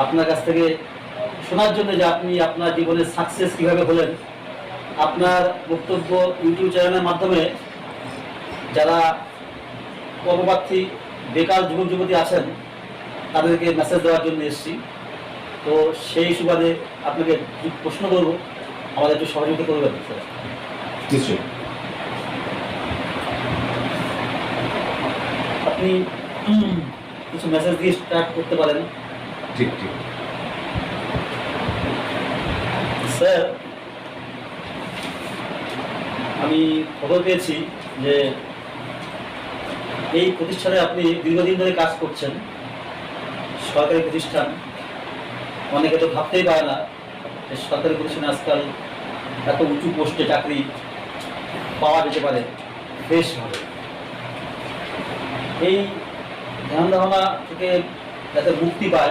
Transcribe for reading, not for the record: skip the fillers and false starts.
আপনার কাছ থেকে শোনার জন্য যে আপনি আপনার জীবনে সাকসেস কীভাবে হলেন। আপনার বক্তব্য ইউটিউব চ্যানেলের মাধ্যমে যারা কর্মপ্রার্থী বেকার যুবক যুবতী আছেন তাদেরকে মেসেজ দেওয়ার জন্য এসেছি। তো সেই সুবাদে আপনাকে প্রশ্ন করব, আমাদের একটু সহযোগিতা করবেন স্যার? নিশ্চয়ই। আপনি কিছু মেসেজ দিয়ে স্টার্ট করতে পারেন। ঠিক ঠিক। স্যার, আমি খবর পেয়েছি যে এই প্রতিষ্ঠানে আপনি দীর্ঘদিন ধরে কাজ করছেন, সরকারি প্রতিষ্ঠান। অনেকে তো ভাবতেই পারে না যে সরকারি প্রতিষ্ঠানে আজকাল এত উঁচু পোস্টে চাকরি পাওয়া যেতে পারে বেশভাবে। এই ধ্যান ধারণা থেকে যাতে মুক্তি পায়